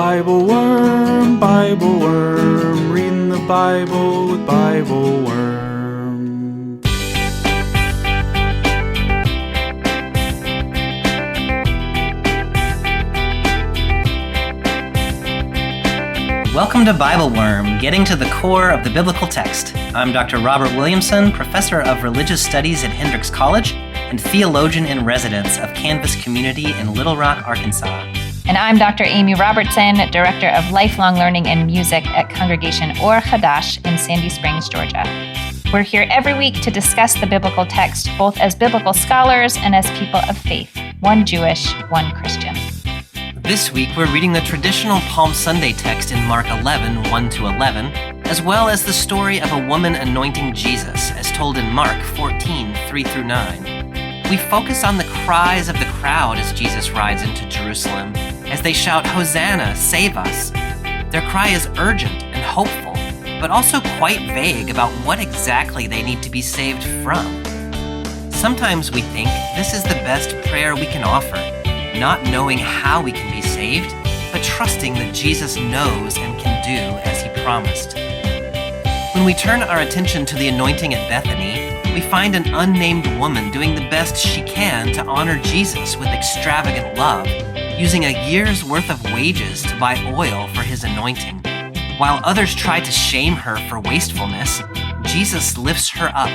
BibleWorm, reading the Bible with BibleWorm. Welcome to BibleWorm, getting to the core of the biblical text. I'm Dr. Robert Williamson, professor of religious studies at Hendrix College and theologian in residence of Canvas Community in Little Rock, Arkansas. And I'm Dr. Amy Robertson, Director of Lifelong Learning and Music at Congregation Or Hadash in Sandy Springs, Georgia. We're here every week to discuss the biblical text, both as biblical scholars and as people of faith, one Jewish, one Christian. This week, we're reading the traditional Palm Sunday text in Mark 11, 1-11, as well as the story of a woman anointing Jesus, as told in Mark 14, 3-9. We focus on the cries of the crowd as Jesus rides into Jerusalem, as they shout, "Hosanna, save us." Their cry is urgent and hopeful, but also quite vague about what exactly they need to be saved from. Sometimes we think this is the best prayer we can offer, not knowing how we can be saved, but trusting that Jesus knows and can do as he promised. When we turn our attention to the anointing at Bethany, we find an unnamed woman doing the best she can to honor Jesus with extravagant love, using a year's worth of wages to buy oil for his anointing. While others try to shame her for wastefulness, Jesus lifts her up,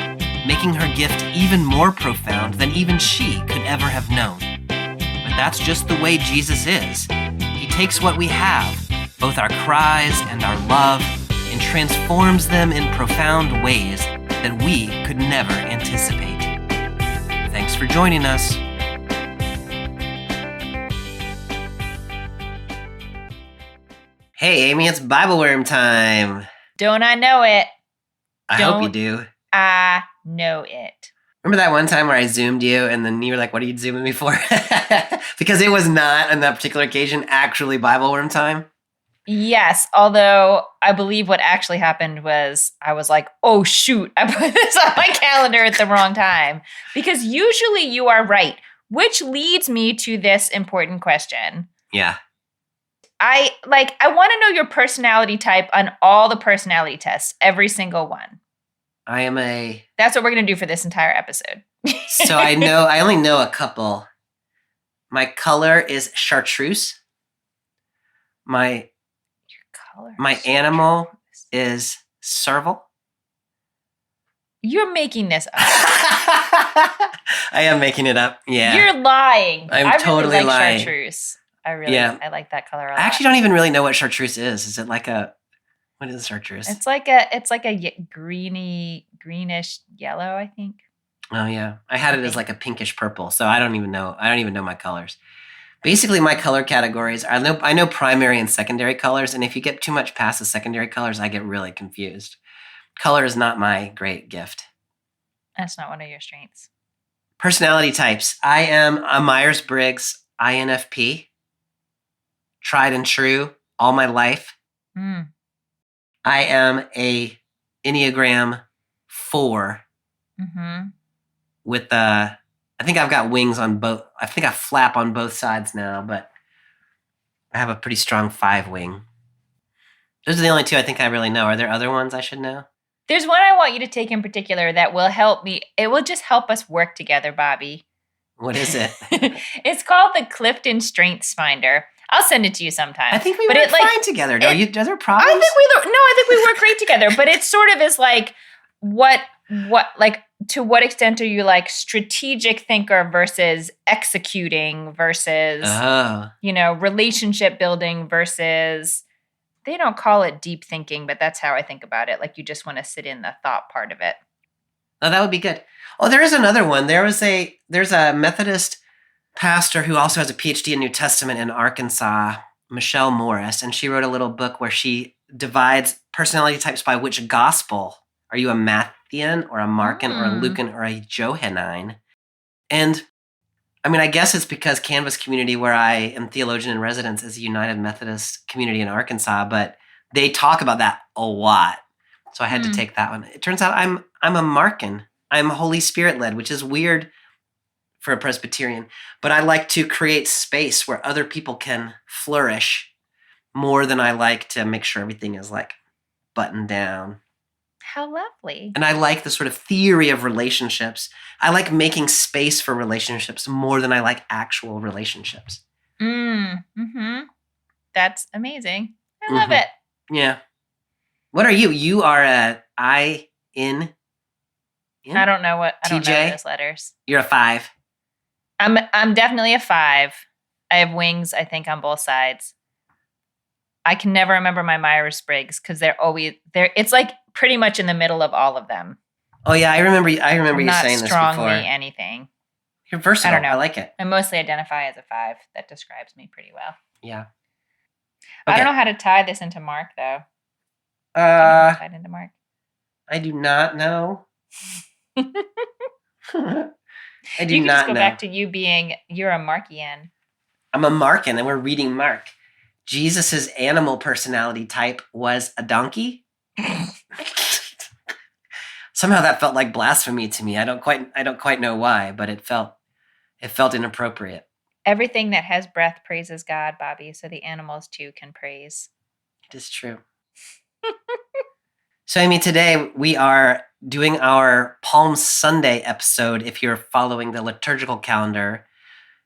making her gift even more profound than even she could ever have known. But that's just the way Jesus is. He takes what we have, both our cries and our love, and transforms them in profound ways that we could never anticipate. Thanks for joining us. Hey, Amy, it's BibleWorm time. Don't I know it? I hope you do. I know it. Remember that one time where I Zoomed you and then you were like, what are you Zooming me for? Because it was not, on that particular occasion, actually BibleWorm time. Yes, although I believe what actually happened was I was like, oh, shoot, I put this on my calendar at the wrong time. Because usually you are right, which leads me to this important question. Yeah. I want to know your personality type on all the personality tests, every single one. That's what we're going to do for this entire episode. So I only know a couple. My color is chartreuse. My animal is serval. You're making this up. I am making it up. Yeah. You're lying. I totally really like lying. Chartreuse. I like that color a lot. I actually don't even really know what chartreuse is. Is it like what is chartreuse? It's like a greenish yellow, I think. Oh yeah. I had it as like a pinkish purple, so I don't even know my colors. Basically, my color categories, I know primary and secondary colors, and if you get too much past the secondary colors, I get really confused. Color is not my great gift. That's not one of your strengths. Personality types. I am a Myers-Briggs INFP. Tried and true all my life. Mm. I am a Enneagram 4 with I think I've got wings on both. I think I flap on both sides now, but I have a pretty strong 5 wing. Those are the only two I think I really know. Are there other ones I should know? There's one I want you to take in particular that will help me. It will just help us work together, Bobby. What is it? It's called the Clifton Strengths Finder. I'll send it to you sometime. I think we work fine together. Are there problems? I think we work great together. But it sort of is like, to what extent are you like strategic thinker versus executing versus, relationship building versus, they don't call it deep thinking, but that's how I think about it. Like you just want to sit in the thought part of it. Oh, that would be good. Oh, there is another one. There's a Methodist pastor who also has a PhD in New Testament in Arkansas, Michelle Morris, and she wrote a little book where she divides personality types by which gospel. Are you a Matthean or a Markan or a Lucan or a Johannine? And I guess it's because Canvas Community, where I am theologian in residence, is a United Methodist community in Arkansas, but they talk about that a lot. So I had to take that one. It turns out I'm a Markan. I'm Holy Spirit led, which is weird for a Presbyterian, but I like to create space where other people can flourish more than I like to make sure everything is like buttoned down. How lovely. And I like the sort of theory of relationships. I like making space for relationships more than I like actual relationships. That's amazing. I love it. Yeah. What are you? You are a IN? I don't know TJ? those letters. You're a 5. I'm definitely a 5. I have wings, I think, on both sides. I can never remember my Myers-Briggs because it's like pretty much in the middle of all of them. Oh yeah, I remember you saying this before. Not strongly anything. You're versatile. I don't know. I like it. I mostly identify as a 5. That describes me pretty well. Yeah. Okay. I don't know how to tie this into Mark though. Tie it into Mark. I do not know. I do not know. You can just go back to you're a Markian. I'm a Markian, and we're reading Mark. Jesus's animal personality type was a donkey. Somehow that felt like blasphemy to me. I don't quite know why, but it felt inappropriate. Everything that has breath praises God, Bobby, so the animals too can praise. It is true. So, Amy, today we are doing our Palm Sunday episode, if you're following the liturgical calendar.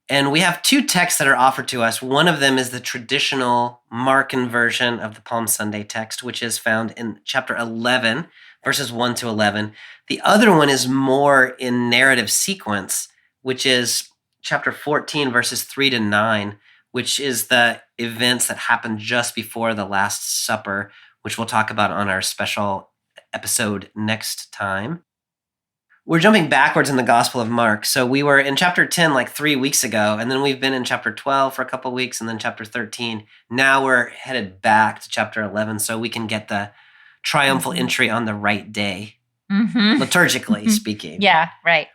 And we have 2 texts that are offered to us. One of them is the traditional Markan version of the Palm Sunday text, which is found in chapter 11, verses 1 to 11. The other one is more in narrative sequence, which is chapter 14, verses 3 to 9, which is the events that happened just before the Last Supper, which we'll talk about on our special episode next time. We're jumping backwards in the Gospel of Mark. So we were in chapter 10 like 3 weeks ago, and then we've been in chapter 12 for a couple of weeks, and then chapter 13. Now we're headed back to chapter 11 so we can get the triumphal entry on the right day, liturgically speaking. Yeah, right.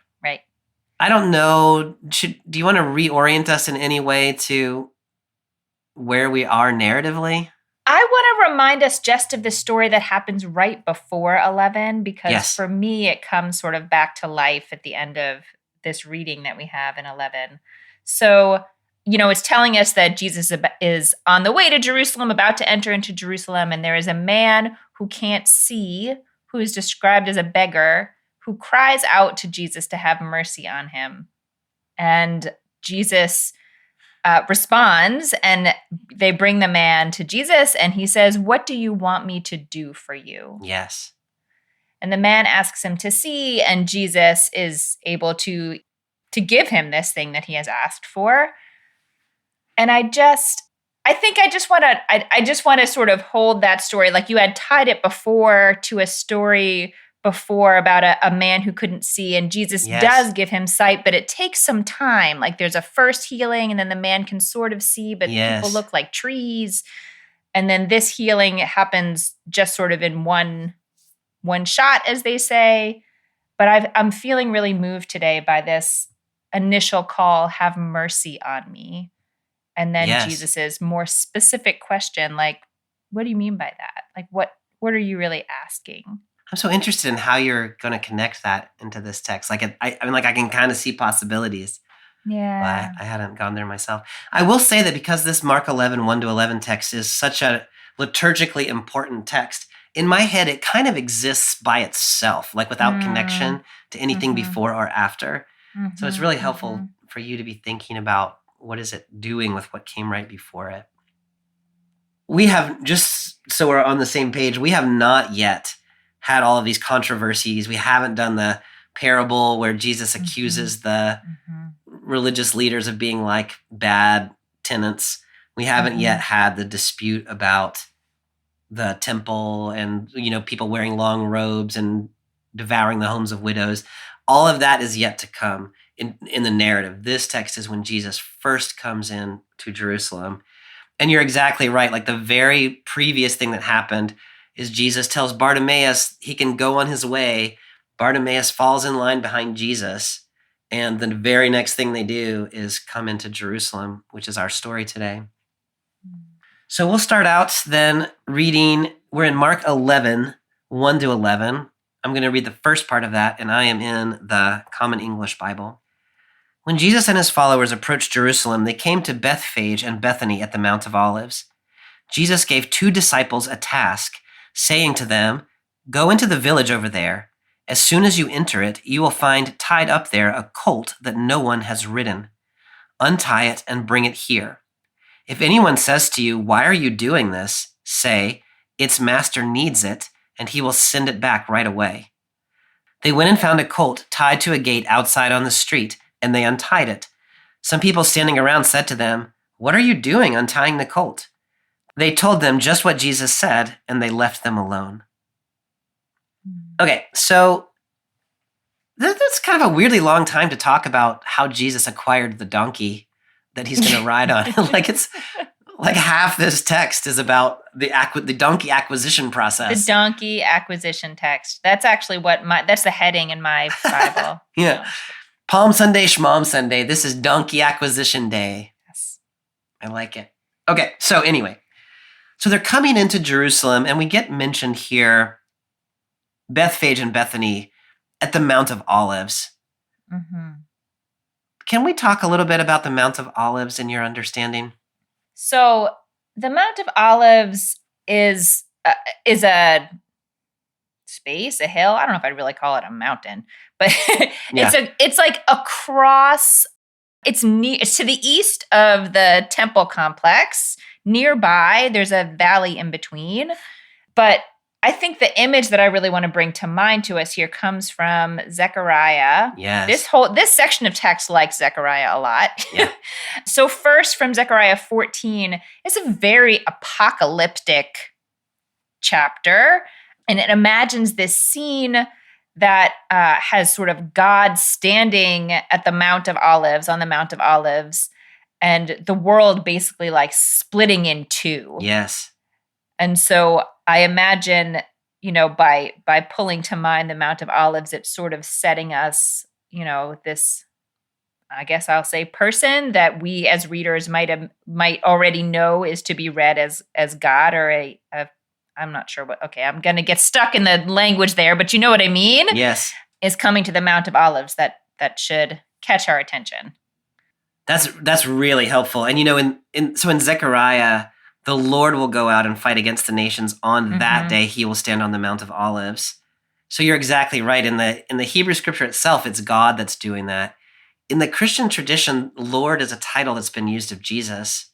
I don't know. Do you want to reorient us in any way to where we are narratively? I want to remind us just of the story that happens right before 11, because for me, it comes sort of back to life at the end of this reading that we have in 11. So, it's telling us that Jesus is on the way to Jerusalem, about to enter into Jerusalem, and there is a man who can't see, who is described as a beggar, who cries out to Jesus to have mercy on him. And Jesus responds, and they bring the man to Jesus, and he says, "What do you want me to do for you?" Yes. And the man asks him to see, and Jesus is able to give him this thing that he has asked for. And I just want to sort of hold that story, like you had tied it before to a story before about a man who couldn't see, and Jesus does give him sight, but it takes some time. Like there's a first healing, and then the man can sort of see, but people look like trees. And then this healing happens just sort of in one shot, as they say. But I'm feeling really moved today by this initial call, have mercy on me. And then Jesus's more specific question, like, what do you mean by that? Like, what are you really asking? I'm so interested in how you're going to connect that into this text. Like, I can kind of see possibilities. Yeah. But I hadn't gone there myself. I will say that because this Mark 11, 1 to 11 text is such a liturgically important text, in my head, it kind of exists by itself, like without connection to anything before or after. So it's really helpful for you to be thinking about what is it doing with what came right before it. We have, just so we're on the same page, we have not yet had all of these controversies. We haven't done the parable where Jesus accuses the religious leaders of being like bad tenants. We haven't yet had the dispute about the temple and, people wearing long robes and devouring the homes of widows. All of that is yet to come in the narrative. This text is when Jesus first comes in to Jerusalem. And you're exactly right. Like the very previous thing that happened is Jesus tells Bartimaeus he can go on his way. Bartimaeus falls in line behind Jesus. And the very next thing they do is come into Jerusalem, which is our story today. So we'll start out then reading. We're in Mark 11, 1 to 11. I'm going to read the first part of that, and I am in the Common English Bible. When Jesus and his followers approached Jerusalem, they came to Bethphage and Bethany at the Mount of Olives. Jesus gave 2 disciples a task, saying to them, "Go into the village over there. As soon as you enter it, you will find tied up there a colt that no one has ridden. Untie it and bring it here. If anyone says to you, 'Why are you doing this?' say, 'Its master needs it, and he will send it back right away.'" They went and found a colt tied to a gate outside on the street, and they untied it. Some people standing around said to them, "What are you doing untying the colt?" They told them just what Jesus said, and they left them alone. Okay, so that's kind of a weirdly long time to talk about how Jesus acquired the donkey that he's going to ride on. It's like half this text is about the donkey acquisition process. The donkey acquisition text. That's actually that's the heading in my Bible. Yeah. Palm Sunday, Schmom Sunday. This is donkey acquisition day. Yes. I like it. Okay, so anyway. So they're coming into Jerusalem, and we get mentioned here, Bethphage and Bethany, at the Mount of Olives. Mm-hmm. Can we talk a little bit about the Mount of Olives in your understanding? So the Mount of Olives is a space, a hill. I don't know if I'd really call it a mountain, but it's like across. It's to the east of the temple complex. Nearby, there's a valley in between. But I think the image that I really want to bring to mind to us here comes from Zechariah. Yes. This section of text likes Zechariah a lot. Yeah. So first from Zechariah 14, it's a very apocalyptic chapter. And it imagines this scene that has sort of God standing at the Mount of Olives, on the Mount of Olives, and the world basically like splitting in two. Yes. And so I imagine, by pulling to mind the Mount of Olives, it's sort of setting us, this, I guess I'll say, person that we as readers might already know is to be read as God, or I'm not sure what. Okay, I'm going to get stuck in the language there, but you know what I mean? Yes. Is coming to the Mount of Olives that should catch our attention. That's really helpful. And in Zechariah, the Lord will go out and fight against the nations on that day. He will stand on the Mount of Olives. So you're exactly right. In the Hebrew scripture itself, it's God that's doing that. In the Christian tradition, Lord is a title that's been used of Jesus.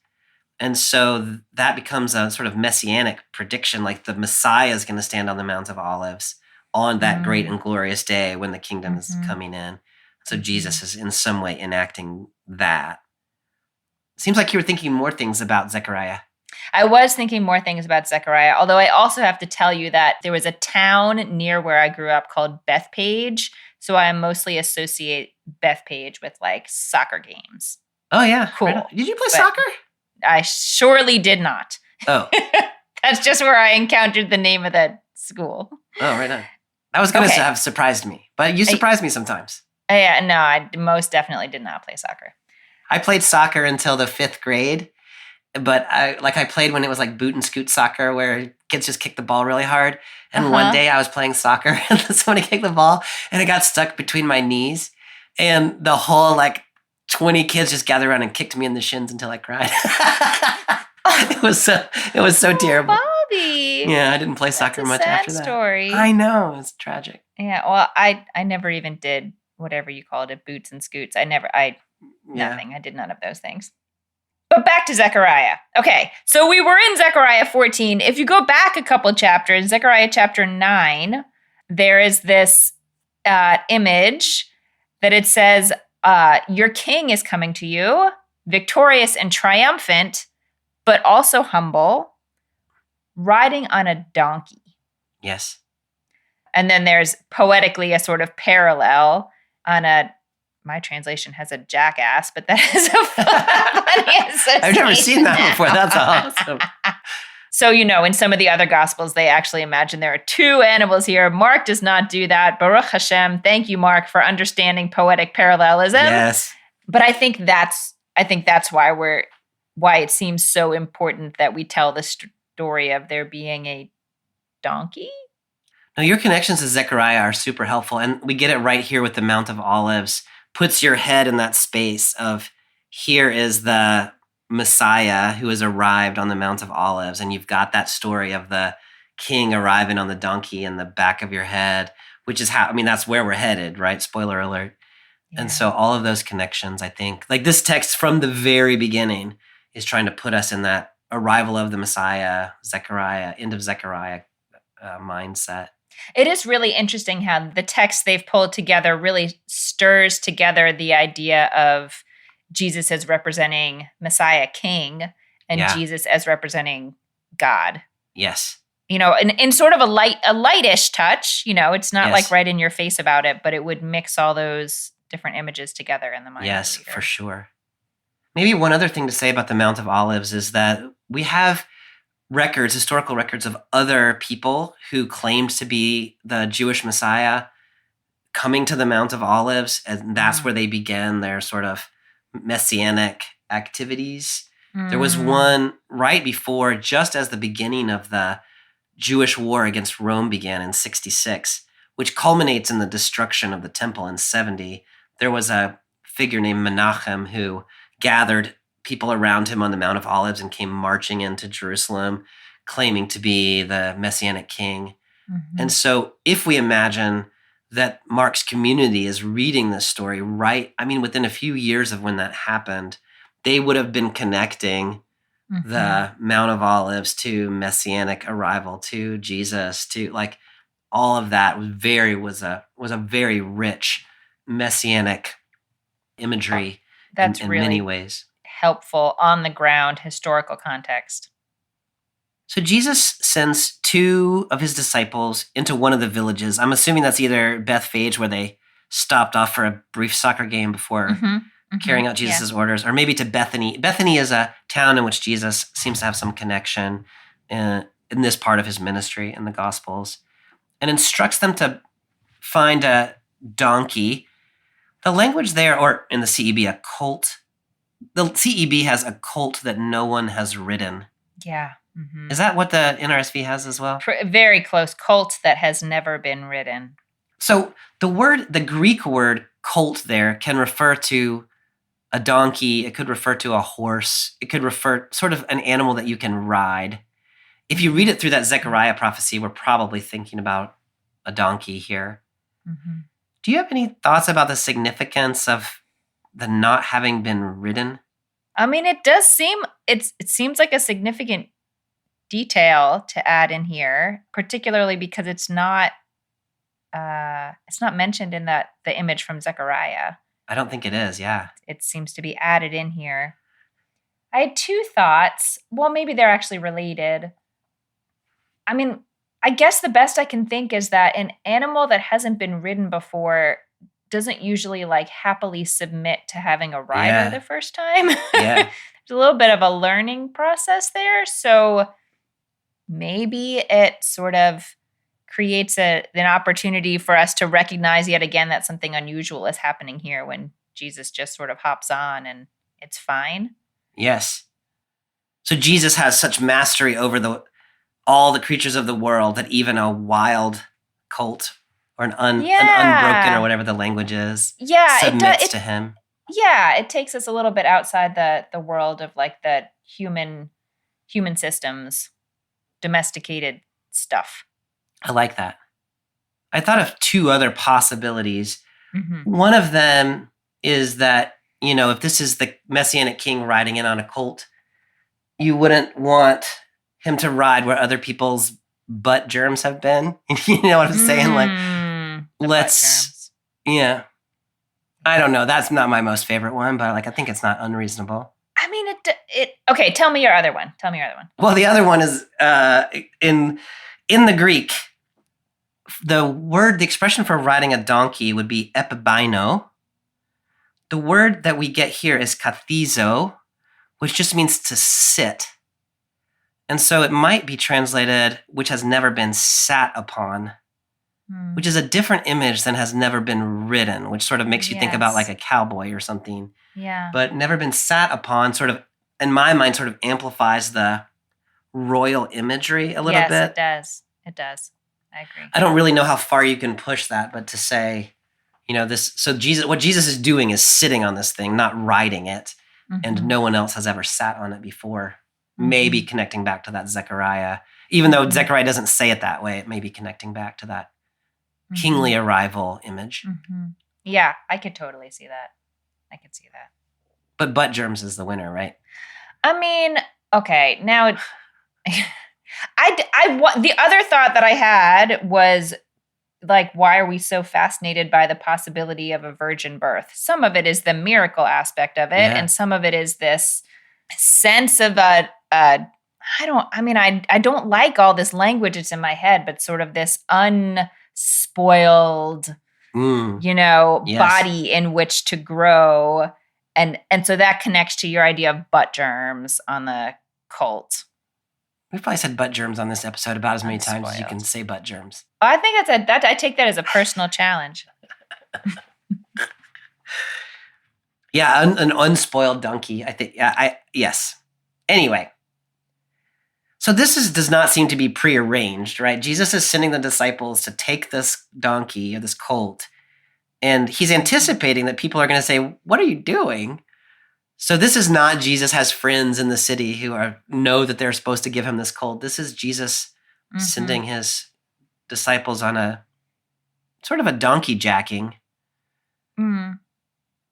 And so that becomes a sort of messianic prediction, like the Messiah is going to stand on the Mount of Olives on that great and glorious day when the kingdom is coming in. So Jesus is in some way enacting that. Seems like you were thinking more things about Zechariah. I was thinking more things about Zechariah, although I also have to tell you that there was a town near where I grew up called Bethpage. So I mostly associate Bethpage with like soccer games. Oh, yeah. Cool. Right. Did you play soccer? I surely did not. Oh. That's just where I encountered the name of that school. Oh, right on. That was going to have surprised me, but you surprise me sometimes. Yeah, no, I most definitely did not play soccer. I played soccer until the 5th grade, but I played when it was like boot and scoot soccer where kids just kick the ball really hard. And one day I was playing soccer and somebody kicked the ball and it got stuck between my knees. And the whole 20 kids just gathered around and kicked me in the shins until I cried. It was so terrible. Bobby. Yeah, I didn't play soccer much after that. Story. I know, it's tragic. Yeah, well, I never even did whatever you called it, boots and scoots. Nothing. I did none of those things. But back to Zechariah. Okay, so we were in Zechariah 14. If you go back a couple chapters, Zechariah chapter 9, there is this image that it says, your king is coming to you, victorious and triumphant, but also humble, riding on a donkey. Yes. And then there's poetically a sort of parallel on my translation has a jackass, but that is a funny association. I've never seen that before. That's awesome. So, in some of the other Gospels, they actually imagine there are 2 animals here. Mark does not do that. Baruch Hashem. Thank you, Mark, for understanding poetic parallelism. Yes. But I think that's why it seems so important that we tell the story of there being a donkey. No, your connections to Zechariah are super helpful. And we get it right here with the Mount of Olives. Puts your head in that space of here is the Messiah who has arrived on the Mount of Olives, and you've got that story of the king arriving on the donkey in the back of your head, which is that's where we're headed, right? Spoiler alert. Yeah. And so all of those connections, I think, like this text from the very beginning is trying to put us in that arrival of the Messiah, Zechariah, end of Zechariah mindset. It is really interesting how the text they've pulled together really stirs together the idea of Jesus as representing Messiah King and Jesus as representing God. Yes. In sort of a lightish touch, it's not like right in your face about it, but it would mix all those different images together in the mind. Yes, for sure. Maybe one other thing to say about the Mount of Olives is that we have historical records of other people who claimed to be the Jewish Messiah coming to the Mount of Olives, and that's where they began their sort of messianic activities. There was one right before, just as the beginning of the Jewish war against Rome began in 66, which culminates in the destruction of the temple in 70. There was a figure named Menachem who gathered people around him on the Mount of Olives and came marching into Jerusalem, claiming to be the Messianic king. Mm-hmm. And so if we imagine that Mark's community is reading this story within a few years of when that happened, they would have been connecting the Mount of Olives to Messianic arrival, to Jesus, to like all of that was a very rich Messianic imagery. That's in really many ways helpful on the ground historical context. So Jesus sends two of his disciples into one of the villages. I'm assuming that's either Bethphage, where they stopped off for a brief soccer game before carrying out Jesus' orders, or maybe to Bethany. Bethany is a town in which Jesus seems to have some connection in this part of his ministry in the Gospels, and instructs them to find a donkey. The language there, or in the CEB, a colt. The CEB has a colt that no one has ridden. Yeah. Mm-hmm. Is that what the NRSV has as well? Very close. Colt that has never been ridden. So the Greek word colt there can refer to a donkey. It could refer to a horse. It could refer sort of an animal that you can ride. If you read it through that Zechariah prophecy, we're probably thinking about a donkey here. Mm-hmm. Do you have any thoughts about the significance of the not having been ridden? It seems like a significant detail to add in here, particularly because it's not mentioned in the image from Zechariah. I don't think it is, yeah. It seems to be added in here. I had two thoughts. Well, maybe they're actually related. I guess the best I can think is that an animal that hasn't been ridden before doesn't usually happily submit to having a rider the first time. Yeah. There's a little bit of a learning process there. So maybe it sort of creates an opportunity for us to recognize yet again that something unusual is happening here when Jesus just sort of hops on and it's fine. Yes. So Jesus has such mastery over all the creatures of the world that even a wild colt or an unbroken, or whatever the language is, submits to him. Yeah, it takes us a little bit outside the world of the human systems, domesticated stuff. I like that. I thought of two other possibilities. Mm-hmm. One of them is that, if this is the Messianic king riding in on a colt, you wouldn't want him to ride where other people's butt germs have been. You know what I'm saying? Yeah. I don't know. That's not my most favorite one, but I think it's not unreasonable. Okay, tell me your other one. Well, the other one is in the Greek, the expression for riding a donkey would be epibino. The word that we get here is kathizo, which just means to sit. And so it might be translated, which has never been sat upon, which is a different image than has never been ridden, which sort of makes you think about a cowboy or something. Yeah. But never been sat upon sort of, in my mind, sort of amplifies the royal imagery a little bit. Yes, it does. I agree. I don't really know how far you can push that, but to say, what Jesus is doing is sitting on this thing, not riding it. and no one else has ever sat on it before. Maybe connecting back to that Zechariah. Even though Zechariah doesn't say it that way, it may be connecting back to that kingly arrival image. Yeah, I could totally see that. I could see that. But butt germs is the winner, right? I mean, okay, now the other thought that I had was like, why are we so fascinated by the possibility of a virgin birth? Some of it is the miracle aspect of it, and some of it is this sense of I don't like all this language that's in my head, but sort of this unspoiled, body in which to grow. And so that connects to your idea of butt germs on the cult. We've probably said butt germs on this episode about as many times as you can say butt germs. I think I take that as a personal challenge. Yeah, an unspoiled donkey. I think. Yes. Anyway, so this does not seem to be prearranged, right? Jesus is sending the disciples to take this donkey or this colt, and he's anticipating that people are going to say, "What are you doing?" So this is not Jesus has friends in the city who know that they're supposed to give him this colt. This is Jesus sending his disciples on a sort of a donkey jacking,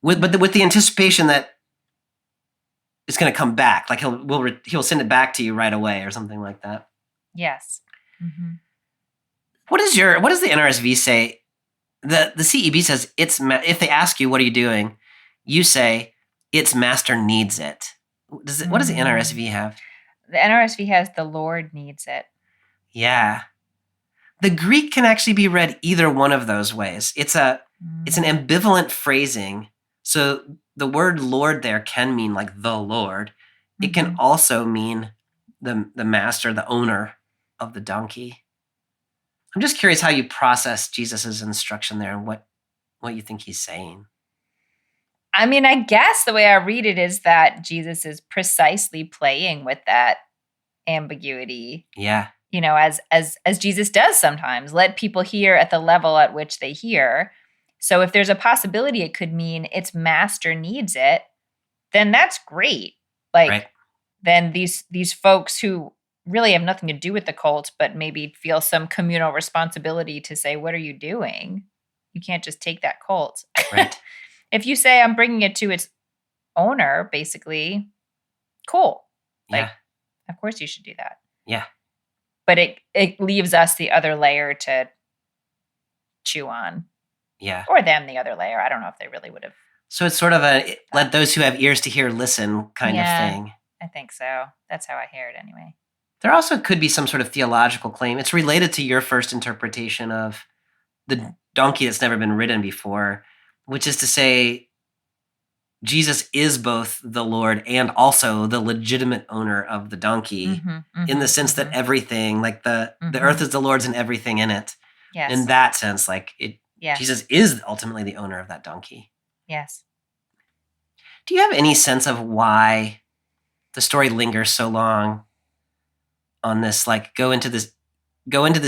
with the anticipation that it's going to come back. Like he'll send it back to you right away or something like that. Yes. What does the NRSV say? The CEB says if they ask you, "What are you doing?" you say, "Its master needs it." What does the NRSV have? The NRSV has "the Lord needs it." Yeah. The Greek can actually be read either one of those ways. It's an ambivalent phrasing. So the word Lord there can mean like the Lord. It can also mean the master, the owner of the donkey. I'm just curious how you process Jesus's instruction there and what you think he's saying. I mean, I guess the way I read it is that Jesus is precisely playing with that ambiguity. Yeah. As Jesus does sometimes, let people hear at the level at which they hear. So if there's a possibility it could mean its master needs it, then that's great. Then these folks who really have nothing to do with the cult, but maybe feel some communal responsibility to say, "What are you doing? You can't just take that cult." Right. If you say, "I'm bringing it to its owner," basically, cool. Of course you should do that. Yeah. But it leaves us the other layer to chew on. Yeah. Or them the other layer. I don't know if they really would have. So it's sort of let those who have ears to hear listen kind of thing. I think so. That's how I hear it anyway. There also could be some sort of theological claim. It's related to your first interpretation of the donkey that's never been ridden before, which is to say Jesus is both the Lord and also the legitimate owner of the donkey in the sense that everything, like the earth is the Lord's and everything in it. Yes. In that sense, Jesus is ultimately the owner of that donkey. Yes. Do you have any sense of why the story lingers so long on this? Like, go into the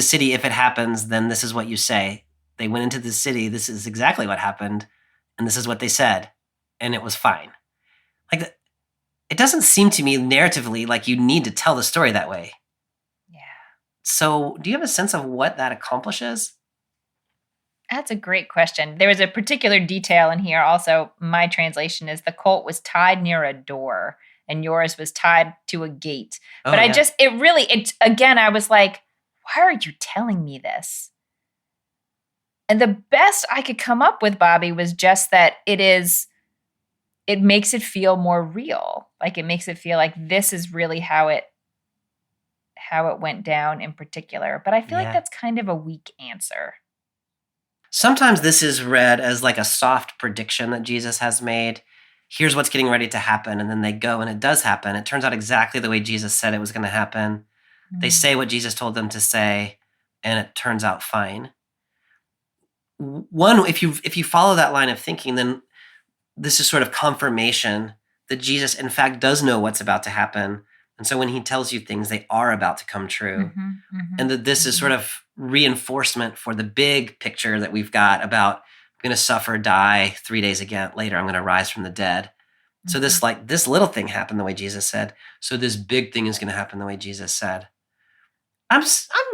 city. If it happens, then this is what you say. They went into the city. This is exactly what happened. And this is what they said. And it was fine. Like, it doesn't seem to me narratively like you need to tell the story that way. Yeah. So do you have a sense of what that accomplishes? That's a great question. There was a particular detail in here. Also, my translation is the colt was tied near a door and yours was tied to a gate. But again, I was like, why are you telling me this? And the best I could come up with, Bobby, was just that it makes it feel more real. Like it makes it feel like this is really how it went down in particular. But I feel like that's kind of a weak answer. Sometimes this is read as like a soft prediction that Jesus has made. Here's what's getting ready to happen. And then they go and it does happen. It turns out exactly the way Jesus said it was going to happen. They say what Jesus told them to say, and it turns out fine. One, if you follow that line of thinking, then this is sort of confirmation that Jesus, in fact, does know what's about to happen. And so when he tells you things, they are about to come true. And that this is sort of reinforcement for the big picture that we've got about I'm going to suffer, die 3 days later, I'm going to rise from the dead. So this little thing happened the way Jesus said. So this big thing is going to happen the way Jesus said. I'm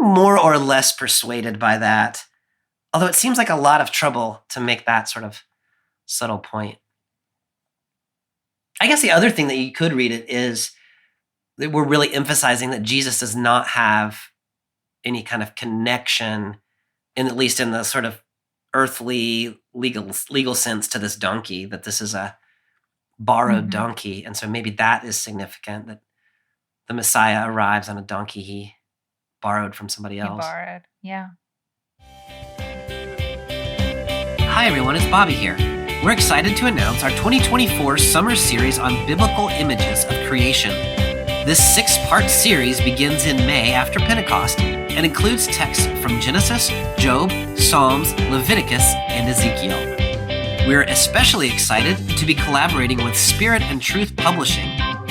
more or less persuaded by that, although it seems like a lot of trouble to make that sort of subtle point. I guess the other thing that you could read it is that we're really emphasizing that Jesus does not have any kind of connection, at least in the sort of earthly legal sense, to this donkey, that this is a borrowed donkey. And so maybe that is significant, that the Messiah arrives on a donkey he borrowed from somebody else. He borrowed, yeah. Hi everyone, it's Bobby here. We're excited to announce our 2024 summer series on biblical images of creation. This 6-part series begins in May after Pentecost and includes texts from Genesis, Job, Psalms, Leviticus, and Ezekiel. We're especially excited to be collaborating with Spirit and Truth Publishing,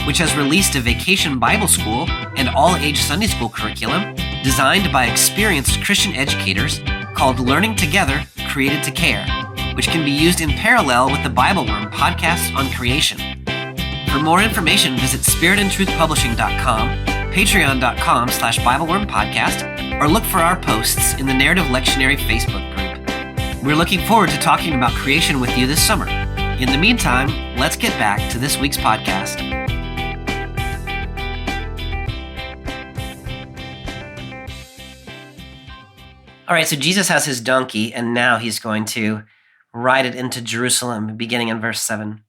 which has released a vacation Bible school and all-age Sunday school curriculum designed by experienced Christian educators called Learning Together, Created to Care, which can be used in parallel with the BibleWorm podcast on creation. For more information, visit spiritandtruthpublishing.com, patreon.com/BibleWorm podcast, or look for our posts in the Narrative Lectionary Facebook group. We're looking forward to talking about creation with you this summer. In the meantime, let's get back to this week's podcast. All right, so Jesus has his donkey, and now he's going to ride it into Jerusalem, beginning in verse 7.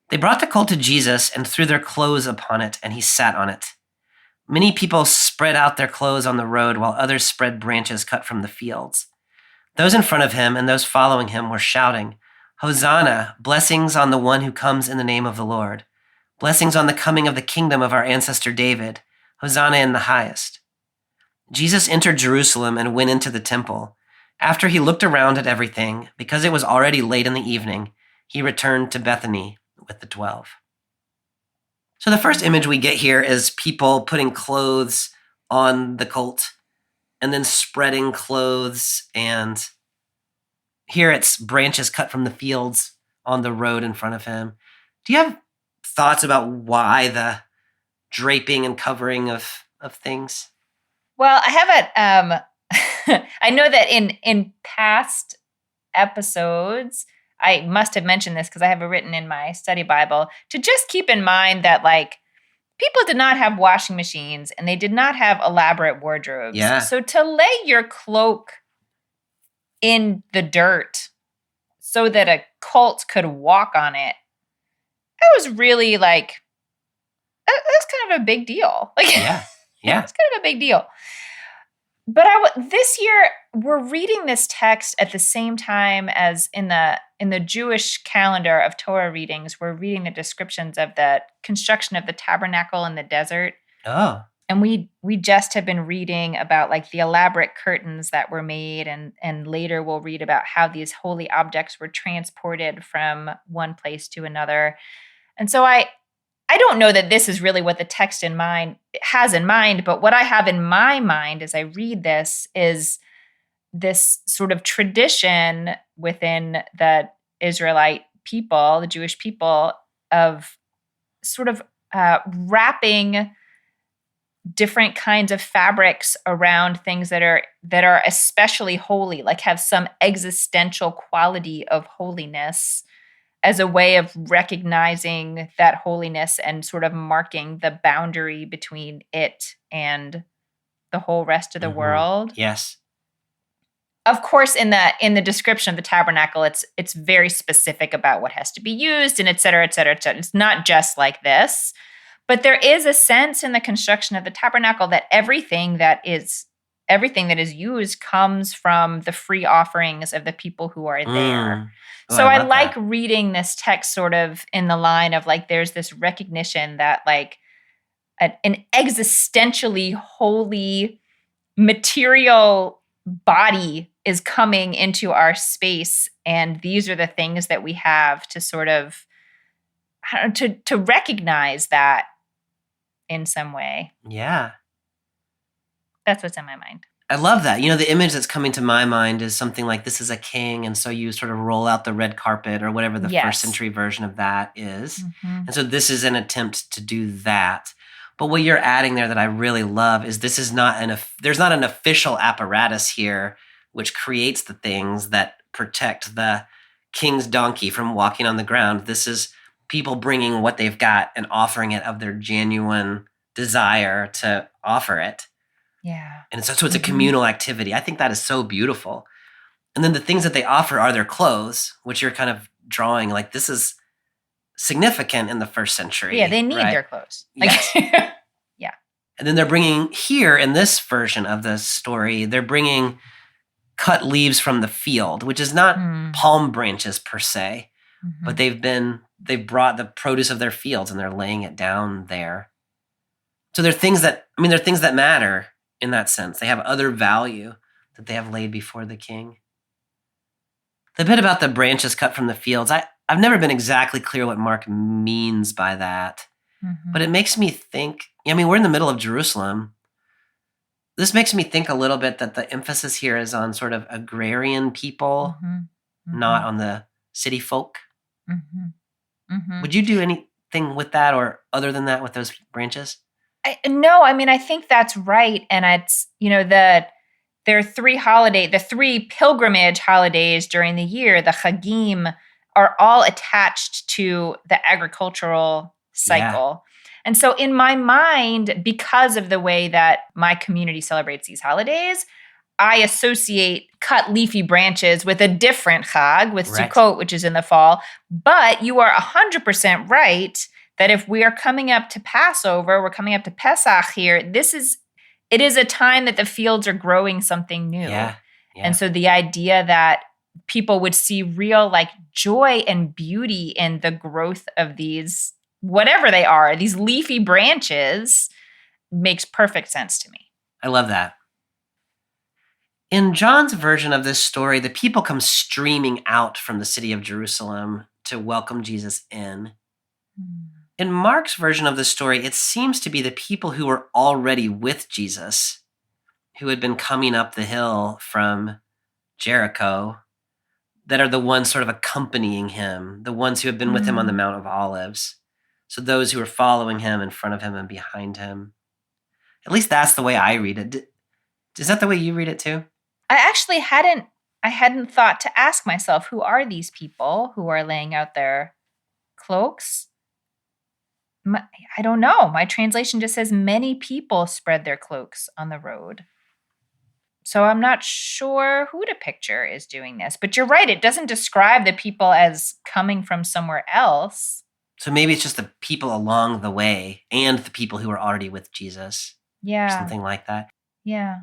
They brought the colt to Jesus and threw their clothes upon it, and he sat on it. Many people spread out their clothes on the road, while others spread branches cut from the fields. Those in front of him and those following him were shouting, "Hosanna, blessings on the one who comes in the name of the Lord. Blessings on the coming of the kingdom of our ancestor David. Hosanna in the highest." Jesus entered Jerusalem and went into the temple. After he looked around at everything, because it was already late in the evening, he returned to Bethany with the 12. So the first image we get here is people putting clothes on the colt and then spreading clothes, and here it's branches cut from the fields on the road in front of him. Do you have thoughts about why the draping and covering of things? Well, I haven't. I know that in past episodes, I must have mentioned this because I have it written in my study Bible, to just keep in mind that people did not have washing machines and they did not have elaborate wardrobes. Yeah. So to lay your cloak in the dirt so that a colt could walk on it, that was really that was kind of a big deal. Yeah. It's kind of a big deal. But this year we're reading this text at the same time as in the Jewish calendar of Torah readings, we're reading the descriptions of the construction of the tabernacle in the desert. Oh. And we just have been reading about the elaborate curtains that were made, and later we'll read about how these holy objects were transported from one place to another. And so I don't know that this is really what the text has in mind, but what I have in my mind as I read this is this sort of tradition within the Israelite people, the Jewish people, of sort of wrapping different kinds of fabrics around things that are especially holy, have some existential quality of holiness, as a way of recognizing that holiness and sort of marking the boundary between it and the whole rest of the world. Yes. Of course, in the description of the tabernacle, it's very specific about what has to be used and et cetera, et cetera, et cetera. It's not just like this, but there is a sense in the construction of the tabernacle that everything that is used comes from the free offerings of the people who are there. Oh, so I like reading this text sort of in the line of there's this recognition that an existentially holy material body is coming into our space, and these are the things that we have to sort of to recognize that in some way. Yeah. That's what's in my mind. I love that. The image that's coming to my mind is something like this is a king, and so you sort of roll out the red carpet or whatever the first century version of that is. And so this is an attempt to do that. But what you're adding there that I really love is there's not an official apparatus here which creates the things that protect the king's donkey from walking on the ground. This is people bringing what they've got and offering it of their genuine desire to offer it. Yeah. And so it's a communal activity. I think that is so beautiful. And then the things that they offer are their clothes, which you're kind of drawing like this is significant in the first century. Yeah, they need their clothes. Yes. Yeah. And then they're bringing here in this version of the story, they're bringing cut leaves from the field, which is not palm branches per se, but they've brought the produce of their fields and they're laying it down there. So they're things that matter in that sense. They have other value that they have laid before the king. The bit about the branches cut from the fields, I've never been exactly clear what Mark means by that, but it makes me think, we're in the middle of Jerusalem. This makes me think a little bit that the emphasis here is on sort of agrarian people, not on the city folk. Would you do anything with that or other than that with those branches? No, I think that's right. And it's, there are the three pilgrimage holidays during the year, the Chagim, are all attached to the agricultural cycle. Yeah. And so in my mind, because of the way that my community celebrates these holidays, I associate cut leafy branches with a different Chag, with Sukkot, which is in the fall. But you are 100% right that if we are coming up to Passover, we're coming up to Pesach here, it is a time that the fields are growing something new. Yeah. And so the idea that people would see real joy and beauty in the growth of these, whatever they are, these leafy branches, makes perfect sense to me. I love that. In John's version of this story, the people come streaming out from the city of Jerusalem to welcome Jesus in. In Mark's version of the story, it seems to be the people who were already with Jesus, who had been coming up the hill from Jericho, that are the ones sort of accompanying him, the ones who have been with him on the Mount of Olives. So those who are following him, in front of him, and behind him. At least that's the way I read it. Is that the way you read it too? I actually hadn't thought to ask myself, who are these people who are laying out their cloaks? I don't know. My translation just says many people spread their cloaks on the road. So I'm not sure who to picture is doing this. But you're right. It doesn't describe the people as coming from somewhere else. So maybe it's just the people along the way and the people who are already with Jesus. Yeah. Or something like that. Yeah.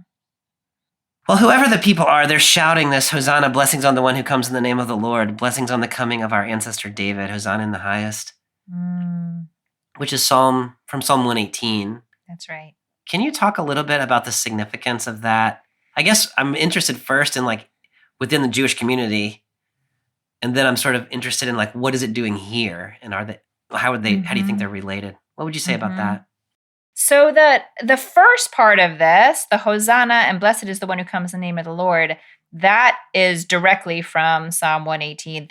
Well, whoever the people are, they're shouting this, Hosanna, blessings on the one who comes in the name of the Lord, blessings on the coming of our ancestor David, Hosanna in the highest. Which is from Psalm 118. That's right. Can you talk a little bit about the significance of that? I guess I'm interested first in within the Jewish community, and then I'm sort of interested in what is it doing here, and how do you think they're related? What would you say about that? So the first part of this, the Hosanna and blessed is the one who comes in the name of the Lord, that is directly from Psalm 118.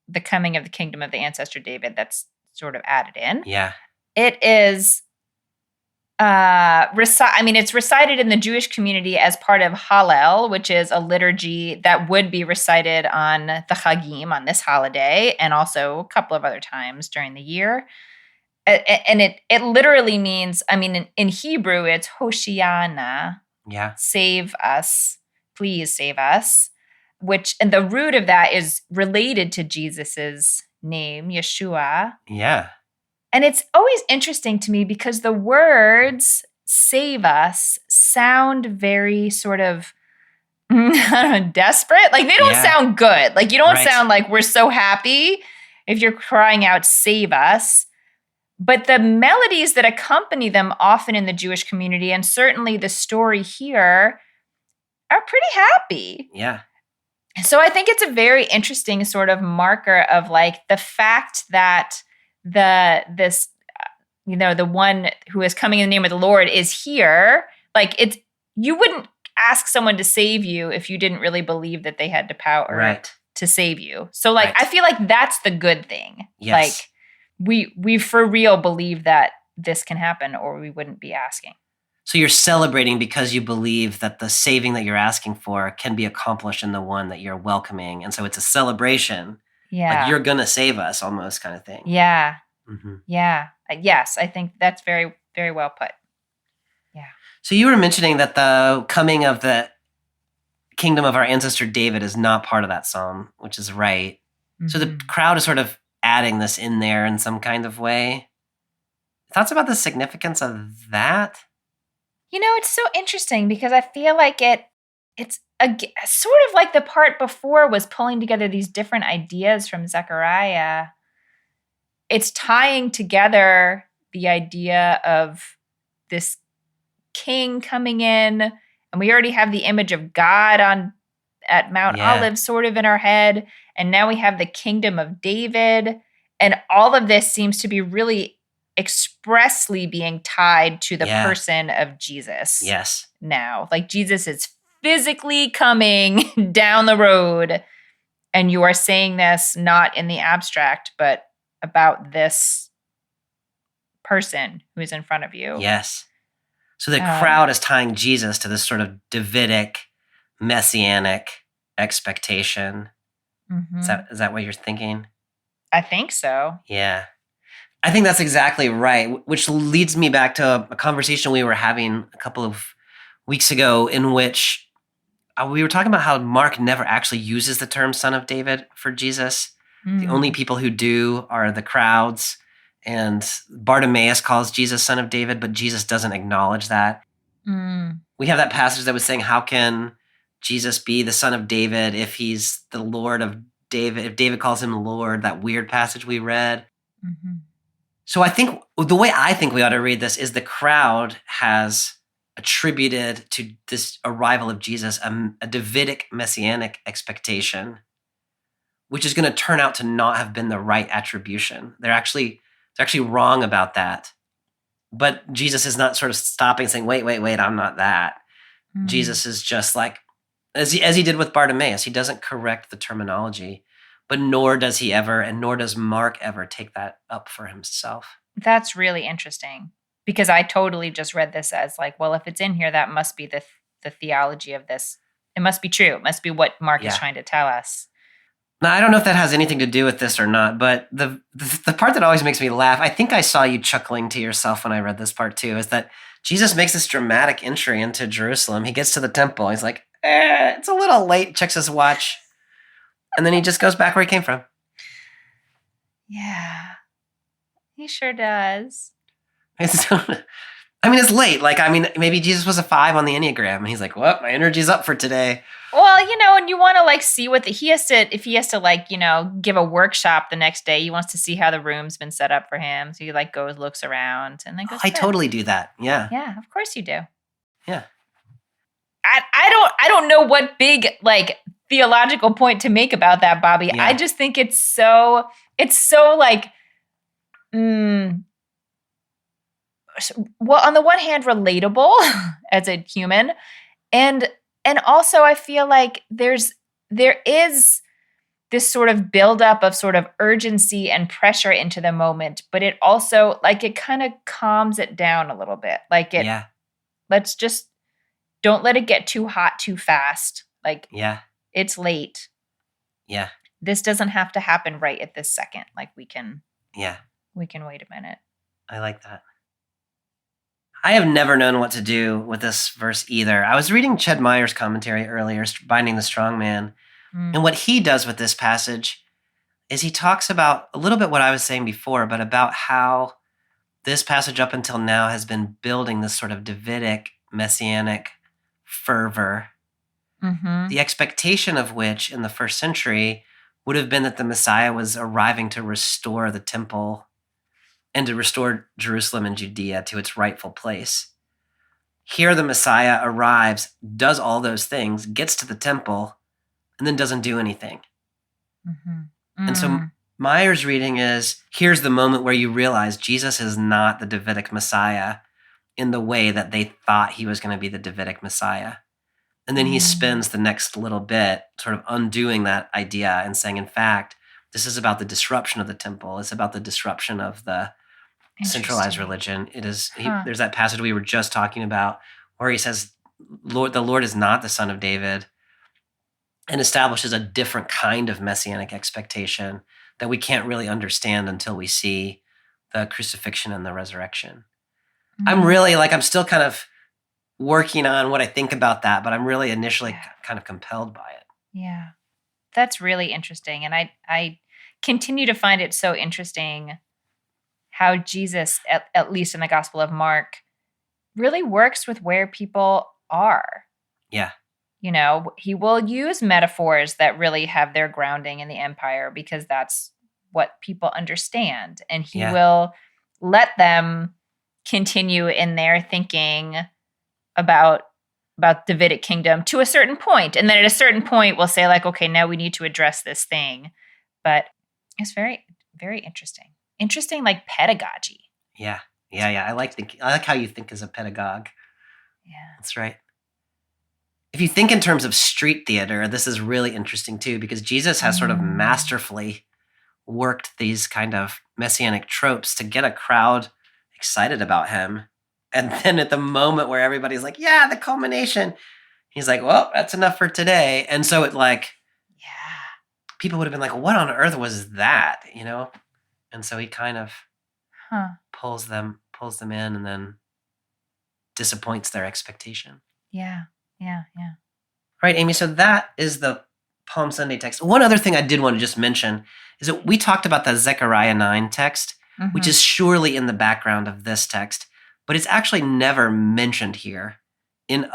The coming of the kingdom of the ancestor David, that's sort of added in. Yeah. It is it's recited in the Jewish community as part of Hallel, which is a liturgy that would be recited on the Chagim, on this holiday, and also a couple of other times during the year. And it literally means, in Hebrew, it's Hoshiana. Yeah. Save us. Please save us. And the root of that is related to Jesus's name, Yeshua. Yeah. And it's always interesting to me because the words save us sound very sort of desperate. They don't sound good. You don't sound like we're so happy if you're crying out, save us. But the melodies that accompany them often in the Jewish community, and certainly the story here, are pretty happy. Yeah. So I think it's a very interesting sort of marker of the fact that the one who is coming in the name of the Lord is here. You wouldn't ask someone to save you if you didn't really believe that they had the power Right. to save you. So like, Right. I feel like that's the good thing. Yes. Like we for real believe that this can happen, or we wouldn't be asking. So you're celebrating because you believe that the saving that you're asking for can be accomplished in the one that you're welcoming. And so it's a celebration. Yeah. Like you're going to save us almost kind of thing. Yeah. Mm-hmm. Yeah. Yes, I think that's very, very well put. Yeah. So you were mentioning that the coming of the kingdom of our ancestor David is not part of that psalm, which is right. Mm-hmm. So the crowd is sort of adding this in there in some kind of way. Thoughts about the significance of that? You know, it's so interesting because I feel like it's sort of like the part before was pulling together these different ideas from Zechariah. It's tying together the idea of this king coming in, and we already have the image of God at Mount Olive sort of in our head, and now we have the kingdom of David, and all of this seems to be really expressly being tied to the person of Jesus. Yes. Now, like Jesus is physically coming down the road, and you are saying this not in the abstract, but about this person who is in front of you. Yes. So the crowd is tying Jesus to this sort of Davidic, messianic expectation. Mm-hmm. Is that what you're thinking? I think so. Yeah. I think that's exactly right, which leads me back to a conversation we were having a couple of weeks ago in which we were talking about how Mark never actually uses the term son of David for Jesus. The only people who do are the crowds, and Bartimaeus calls Jesus son of David, but Jesus doesn't acknowledge that. We have that passage that was saying, how can Jesus be the son of David if he's the Lord of David, if David calls him Lord, that weird passage we read. Mm-hmm. So I think the way I think we ought to read this is the crowd has attributed to this arrival of Jesus a Davidic messianic expectation, which is going to turn out to not have been the right attribution. They're actually wrong about that. But Jesus is not sort of stopping saying, wait, I'm not that. Mm-hmm. Jesus is just like, as he did with Bartimaeus, he doesn't correct the terminology, but nor does he ever, and nor does Mark ever take that up for himself. That's really interesting, because I totally just read this as like, well, if it's in here, that must be the theology of this. It must be true. It must be what Mark is trying to tell us. Now, I don't know if that has anything to do with this or not, but the part that always makes me laugh, I think I saw you chuckling to yourself when I read this part too, is that Jesus makes this dramatic entry into Jerusalem. He gets to the temple. He's like, it's a little late, checks his watch. And then he just goes back where he came from. Yeah, he sure does. It's late. Maybe Jesus was a 5 on the Enneagram, and he's like, well, my energy's up for today. Well, and you want to see what if he has to give a workshop the next day, he wants to see how the room's been set up for him. So he goes, looks around, and then goes. I totally do that. Yeah. Yeah, of course you do. Yeah. I don't know what big theological point to make about that, Bobby. Yeah. I just think it's so well, on the one hand, relatable as a human, and also I feel like there is this sort of buildup of sort of urgency and pressure into the moment, but it also it kind of calms it down a little bit. Let's just don't let it get too hot too fast. It's late. Yeah. This doesn't have to happen right at this second. We can wait a minute. I like that. I have never known what to do with this verse either. I was reading Ched Meyer's commentary earlier, Binding the Strong Man. And what he does with this passage is he talks about a little bit what I was saying before, but about how this passage up until now has been building this sort of Davidic messianic fervor. Mm-hmm. The expectation of which in the first century would have been that the Messiah was arriving to restore the temple and to restore Jerusalem and Judea to its rightful place. Here the Messiah arrives, does all those things, gets to the temple, and then doesn't do anything. Mm-hmm. Mm-hmm. And so Meyer's reading is, here's the moment where you realize Jesus is not the Davidic Messiah in the way that they thought he was going to be the Davidic Messiah. And then he spends the next little bit sort of undoing that idea and saying, in fact, this is about the disruption of the temple. It's about the disruption of the centralized religion. There's that passage we were just talking about where he says, the Lord is not the son of David, and establishes a different kind of messianic expectation that we can't really understand until we see the crucifixion and the resurrection. I'm really I'm still kind of working on what I think about that, but I'm really initially kind of compelled by it. Yeah. That's really interesting. And I continue to find it so interesting how Jesus, at least in the Gospel of Mark, really works with where people are. Yeah. He will use metaphors that really have their grounding in the empire because that's what people understand. And he will let them continue in their thinking about Davidic kingdom to a certain point. And then at a certain point, we'll say okay, now we need to address this thing. But it's very, very interesting. Interesting, pedagogy. Yeah. I like how you think as a pedagogue. Yeah. That's right. If you think in terms of street theater, this is really interesting too, because Jesus has sort of masterfully worked these kind of messianic tropes to get a crowd excited about him. And then at the moment where everybody's like, yeah, the culmination, he's like, well, that's enough for today. And so people would have been like, what on earth was that? And so he kind of pulls them in and then disappoints their expectation. Yeah. Right, Amy, so that is the Palm Sunday text. One other thing I did want to just mention is that we talked about the Zechariah 9 text, which is surely in the background of this text, but it's actually never mentioned here. In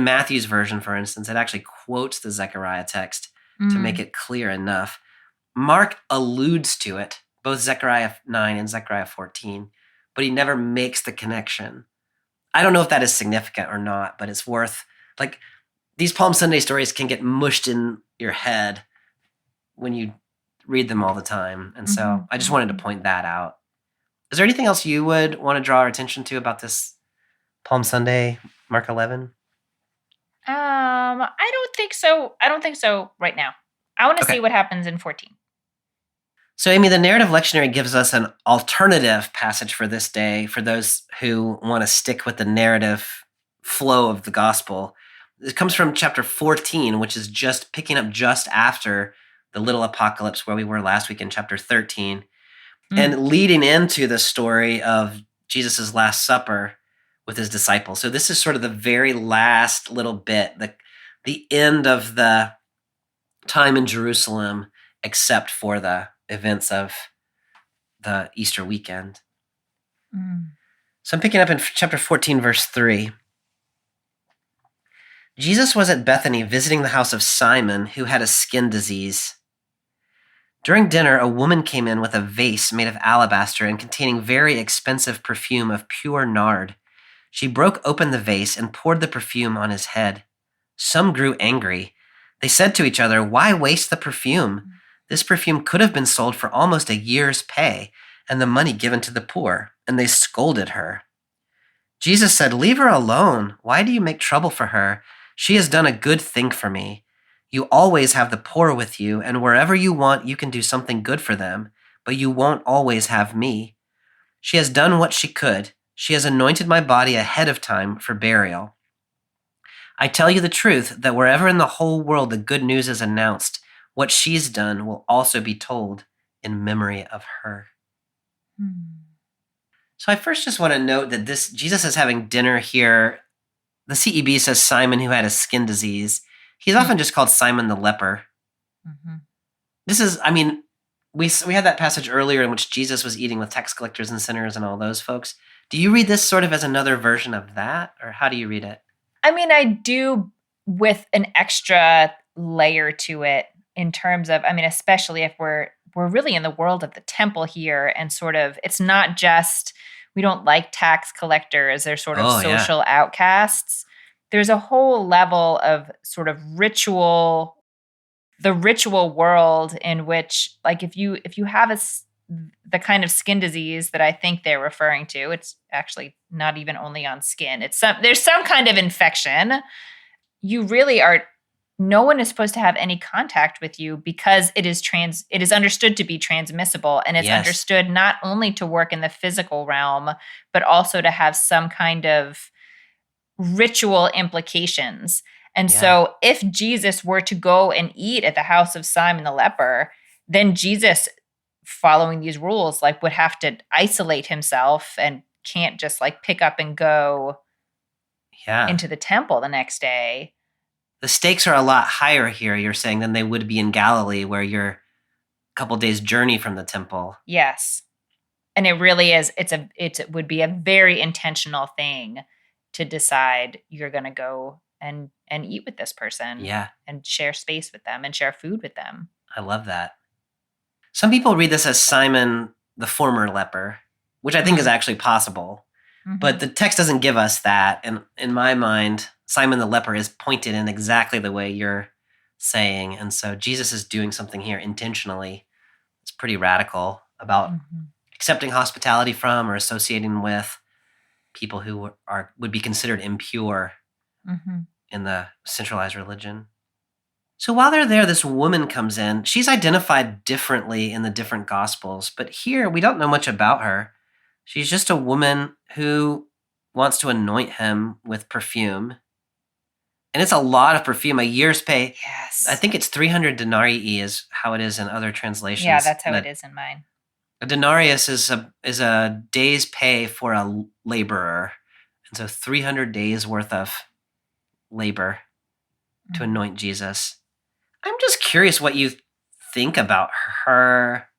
Matthew's version, for instance, it actually quotes the Zechariah text to make it clear enough. Mark alludes to it, both Zechariah 9 and Zechariah 14, but he never makes the connection. I don't know if that is significant or not, but it's worth, these Palm Sunday stories can get mushed in your head when you read them all the time. And so I just wanted to point that out. Is there anything else you would want to draw our attention to about this Palm Sunday, Mark 11? I don't think so. I don't think so right now. I want to see what happens in 14. So, Amy, the narrative lectionary gives us an alternative passage for this day for those who want to stick with the narrative flow of the gospel. It comes from chapter 14, which is just picking up just after the little apocalypse where we were last week in chapter 13, and leading into the story of Jesus' Last Supper with his disciples. So this is sort of the very last little bit, the end of the time in Jerusalem, except for the events of the Easter weekend. So I'm picking up in chapter 14, verse 3. Jesus was at Bethany visiting the house of Simon, who had a skin disease. During dinner, a woman came in with a vase made of alabaster and containing very expensive perfume of pure nard. She broke open the vase and poured the perfume on his head. Some grew angry. They said to each other, "Why waste the perfume? This perfume could have been sold for almost a year's pay and the money given to the poor." And they scolded her. Jesus said, "Leave her alone. Why do you make trouble for her? She has done a good thing for me. You always have the poor with you, and wherever you want, you can do something good for them, but you won't always have me. She has done what she could. She has anointed my body ahead of time for burial. I tell you the truth, that wherever in the whole world the good news is announced, what she's done will also be told in memory of her." So I first just want to note that Jesus is having dinner here. The CEB says Simon, who had a skin disease. He's often just called Simon the leper. This is, we had that passage earlier in which Jesus was eating with tax collectors and sinners and all those folks. Do you read this sort of as another version of that, or how do you read it? I do, with an extra layer to it in terms of, especially if we're really in the world of the temple here, and sort of, it's not just, we don't like tax collectors, they're sort of social outcasts. There's a whole level of sort of ritual, the ritual world in which, if you have the kind of skin disease that I think they're referring to, it's actually not even only on skin. There's some kind of infection. you really are, no one is supposed to have any contact with you because it is understood to be transmissible, and it's Yes. understood not only to work in the physical realm, but also to have some kind of ritual implications. And Yeah. so if Jesus were to go and eat at the house of Simon the leper, then Jesus, following these rules, like would have to isolate himself and can't just like pick up and go Yeah. into the temple the next day. The stakes are a lot higher here, you're saying, than they would be in Galilee, where you're a couple days' journey from the temple. Yes. And it really is, it would be a very intentional thing to decide you're going to go and eat with this person. Yeah. And share space with them and share food with them. I love that. Some people read this as Simon the former leper, which I think is actually possible. Mm-hmm. But the text doesn't give us that. And in my mind, Simon the leper is pointed in exactly the way you're saying. And so Jesus is doing something here intentionally. It's pretty radical about accepting hospitality from or associating with people who would be considered impure in the centralized religion. So while they're there, this woman comes in. She's identified differently in the different Gospels, but here we don't know much about her. She's just a woman who wants to anoint him with perfume. And it's a lot of perfume, a year's pay. Yes. I think it's 300 denarii is how it is in other translations. Yeah, that's how it is in mine. A denarius is a day's pay for a laborer. And so 300 days worth of labor to anoint Jesus. I'm just curious what you think about her.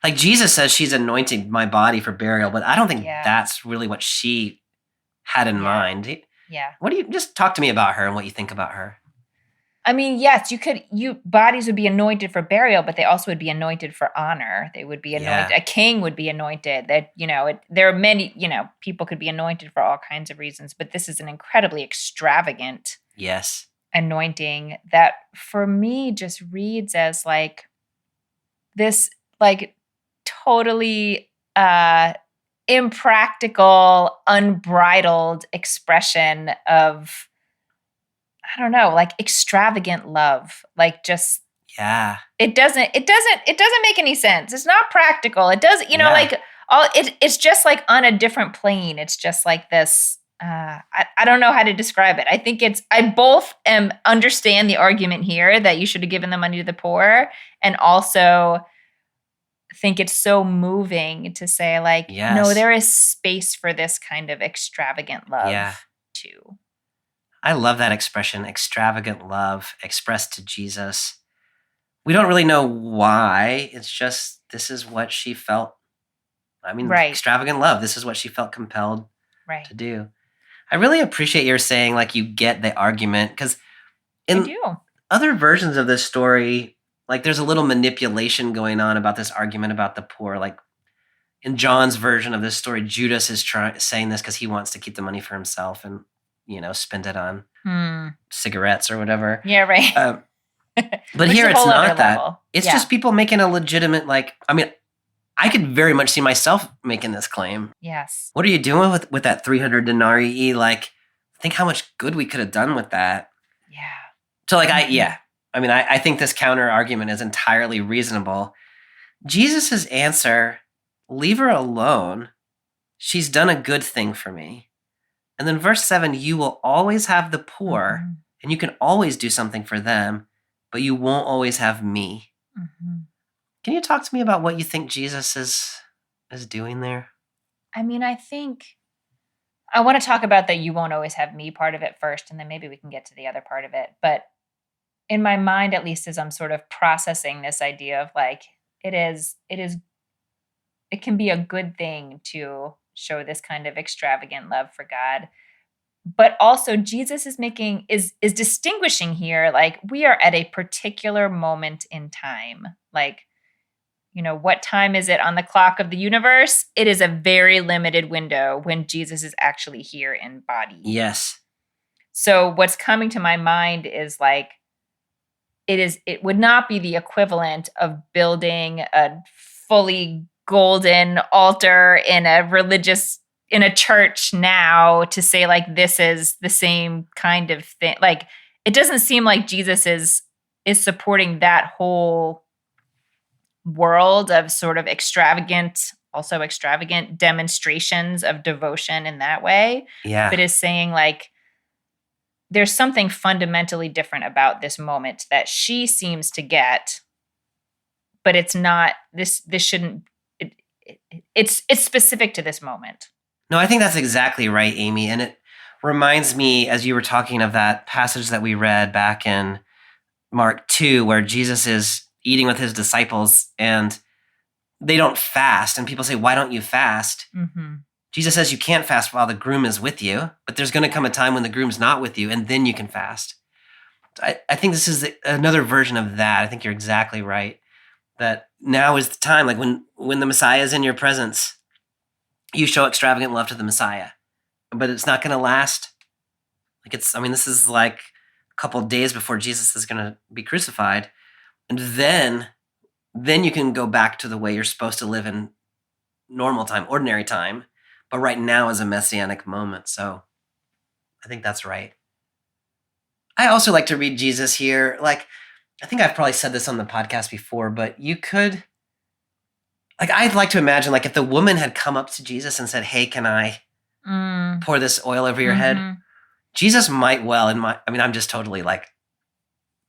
Like Jesus says she's anointing my body for burial, but I don't think that's really what she had in mind. Yeah. What do you just talk to me about her and what you think about her? I mean, yes, bodies would be anointed for burial, but they also would be anointed for honor. They would be anointed. Yeah. A king would be anointed. That, there are many, people could be anointed for all kinds of reasons, but this is an incredibly extravagant anointing that for me just reads as like this, like totally impractical, unbridled expression of, I don't know, like extravagant love. Like just it doesn't make any sense. It's not practical. It doesn't, like it's just like on a different plane. It's just like this. I don't know how to describe it. I think I both understand the argument here that you should have given the money to the poor, and also think it's so moving to say like, no, there is space for this kind of extravagant love too. I love that expression, extravagant love expressed to Jesus. We don't really know why. It's just, this is what she felt. I mean, extravagant love. This is what she felt compelled to do. I really appreciate your saying, like, you get the argument, because in other versions of this story, like, there's a little manipulation going on about this argument about the poor. Like, in John's version of this story, Judas is saying this because he wants to keep the money for himself and, spend it on cigarettes or whatever. Yeah, right. But here it's not that. Level. It's just people making a legitimate, like, I mean, I could very much see myself making this claim. Yes. What are you doing with that 300 denarii? Like, think how much good we could have done with that. Yeah. So, like, I think this counter argument is entirely reasonable. Jesus's answer, leave her alone. She's done a good thing for me. And then verse 7, you will always have the poor, and you can always do something for them, but you won't always have me. Can you talk to me about what you think Jesus is doing there? I mean, I think I want to talk about the you won't always have me part of it first, and then maybe we can get to the other part of it. But in my mind, at least, as I'm sort of processing this idea of like, it can be a good thing to show this kind of extravagant love for God. But also Jesus is distinguishing here, like we are at a particular moment in time. Like, what time is it on the clock of the universe? It is a very limited window when Jesus is actually here in body. Yes. So what's coming to my mind is like, it would not be the equivalent of building a fully golden altar in a religious in a church now to say like this is the same kind of thing. Like it doesn't seem like Jesus is supporting that whole world of sort of extravagant demonstrations of devotion in that way. Yeah. But is saying like there's something fundamentally different about this moment that she seems to get, but it's not this shouldn't it's specific to this moment. No, I think that's exactly right, Amy. And it reminds me, as you were talking, of that passage that we read back in Mark 2, where Jesus is eating with his disciples and they don't fast. And people say, why don't you fast? Mm-hmm. Jesus says you can't fast while the groom is with you, but there's going to come a time when the groom's not with you, and then you can fast. I think this is another version of that. I think you're exactly right. That now is the time, like when the Messiah is in your presence, you show extravagant love to the Messiah, but it's not going to last. This is like a couple of days before Jesus is going to be crucified. And then you can go back to the way you're supposed to live in normal time, ordinary time. But right now is a messianic moment. So I think that's right. I also like to read Jesus here. Like, I think I've probably said this on the podcast before, but you could, like, I'd like to imagine, like, if the woman had come up to Jesus and said, hey, can I pour this oil over your head? Jesus might well, I'm just totally like,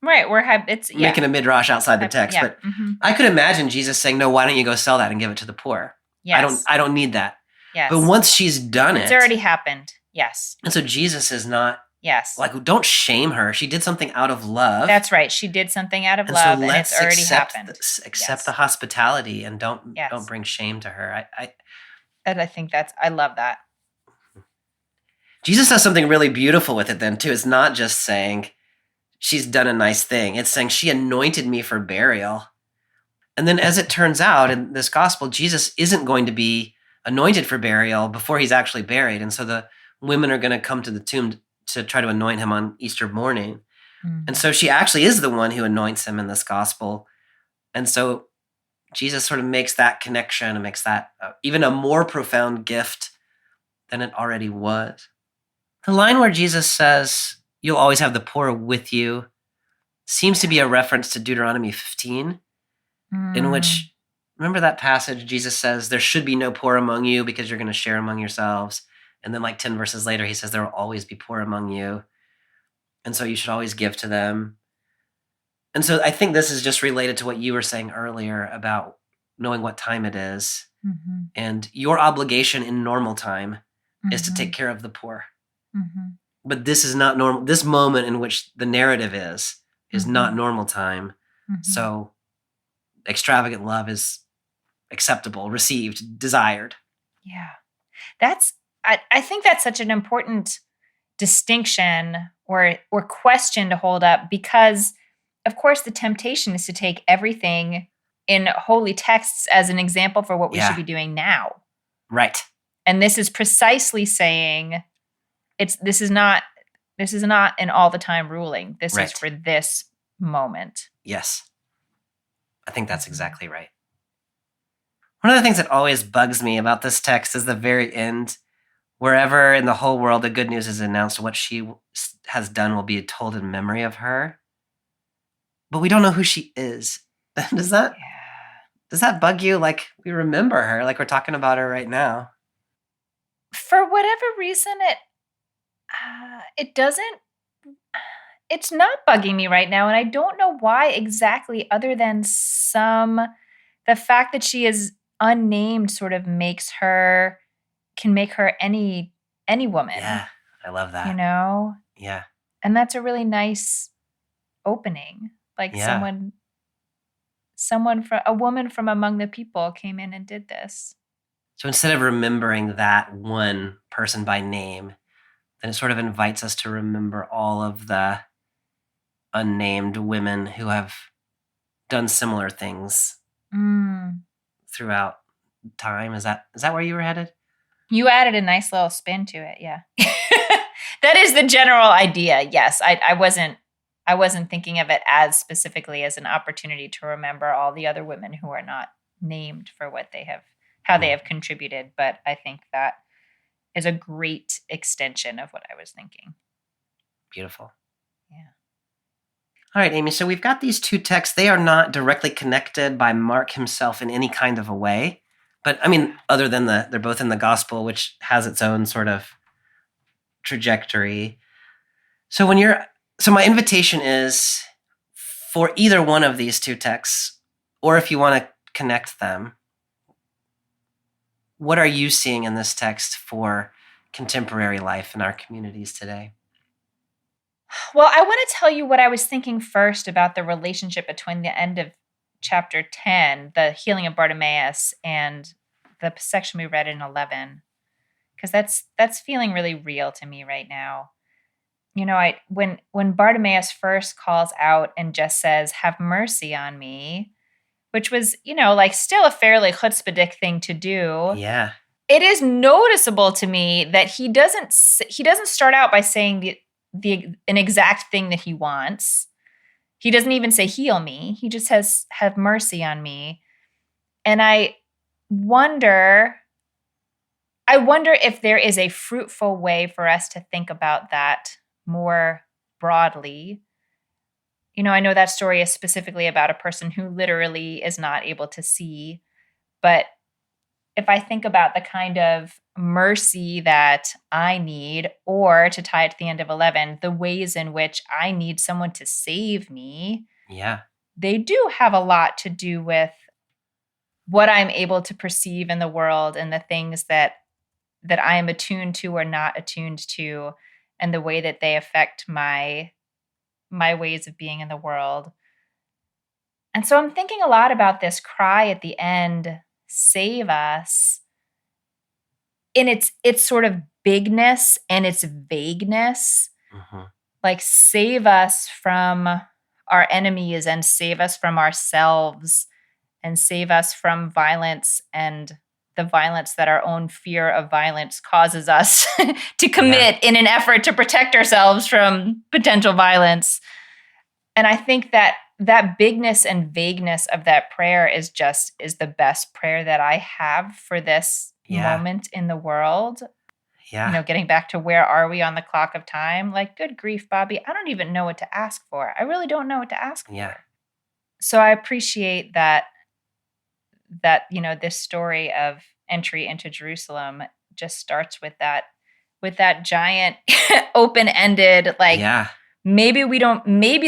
right, it's making a midrash outside the text, but I could imagine Jesus saying, no, why don't you go sell that and give it to the poor? Yes. I don't need that. Yes. But once she's done it's already happened. Yes. And so Jesus is not, yes, like, don't shame her. She did something out of love. That's right. She did something out of love, and it's already happened. Accept the hospitality and don't bring shame to her. I think I love that. Jesus does something really beautiful with it then too. It's not just saying she's done a nice thing. It's saying she anointed me for burial. And then as it turns out in this gospel, Jesus isn't going to be anointed for burial before he's actually buried. And so the women are going to come to the tomb to try to anoint him on Easter morning. And so she actually is the one who anoints him in this gospel. And so Jesus sort of makes that connection and makes that even a more profound gift than it already was. The line where Jesus says, you'll always have the poor with you, seems to be a reference to Deuteronomy 15, in which, remember that passage, Jesus says, there should be no poor among you because you're going to share among yourselves. And then like 10 verses later, he says, there will always be poor among you. And so you should always give to them. And so I think this is just related to what you were saying earlier about knowing what time it is. And your obligation in normal time is to take care of the poor. But this is not normal. This moment in which the narrative is not normal time. So extravagant love is acceptable, received, desired. Yeah. I think that's such an important distinction or question to hold up, because of course the temptation is to take everything in holy texts as an example for what we should be doing now. Right. And this is precisely saying this is not an all the time ruling. This is for this moment. Yes. I think that's exactly right. One of the things that always bugs me about this text is the very end. Wherever in the whole world the good news is announced, what she has done will be told in memory of her. But we don't know who she is. Does that bug you? Like, we remember her, like we're talking about her right now. For whatever reason, it doesn't. It's not bugging me right now, and I don't know why exactly, other than the fact that she is unnamed sort of can make her any woman. Yeah, I love that. You know? Yeah. And that's a really nice opening. Like a woman from among the people came in and did this. So instead of remembering that one person by name, then it sort of invites us to remember all of the unnamed women who have done similar things throughout time. Is that where you were headed? You added a nice little spin to it, yeah. That is the general idea. Yes, I wasn't thinking of it as specifically as an opportunity to remember all the other women who are not named for how they have contributed. But I think that is a great extension of what I was thinking. Beautiful. Yeah. All right, Amy, so we've got these two texts. They are not directly connected by Mark himself in any kind of a way. But I mean, other than they're both in the gospel, which has its own sort of trajectory. So my invitation is for either one of these two texts, or if you want to connect them, what are you seeing in this text for contemporary life in our communities today? Well, I want to tell you what I was thinking first about the relationship between the end of chapter 10, the healing of Bartimaeus, and the section we read in 11, because that's feeling really real to me right now. When Bartimaeus first calls out and just says, "Have mercy on me," which was, still a fairly chutzpahdik thing to do. Yeah. It is noticeable to me that he doesn't start out by saying an exact thing that he wants. He doesn't even say heal me. He just says have mercy on me. And I wonder if there is a fruitful way for us to think about that more broadly. I know that story is specifically about a person who literally is not able to see, but if I think about the kind of mercy that I need, or to tie it to the end of 11, the ways in which I need someone to save me, Yeah. they do have a lot to do with what I'm able to perceive in the world and the things that I am attuned to or not attuned to, and the way that they affect my ways of being in the world. And so I'm thinking a lot about this cry at the end, save us, in its sort of bigness and its vagueness. Mm-hmm. Like, save us from our enemies and save us from ourselves and save us from violence and the violence that our own fear of violence causes us to commit in an effort to protect ourselves from potential violence. And I think that bigness and vagueness of that prayer is the best prayer that I have for this moment in the world. Yeah. Getting back to where are we on the clock of time? Like, good grief, Bobby, I don't even know what to ask for. I really don't know what to ask for. So I appreciate that this story of entry into Jerusalem just starts with that giant open-ended, maybe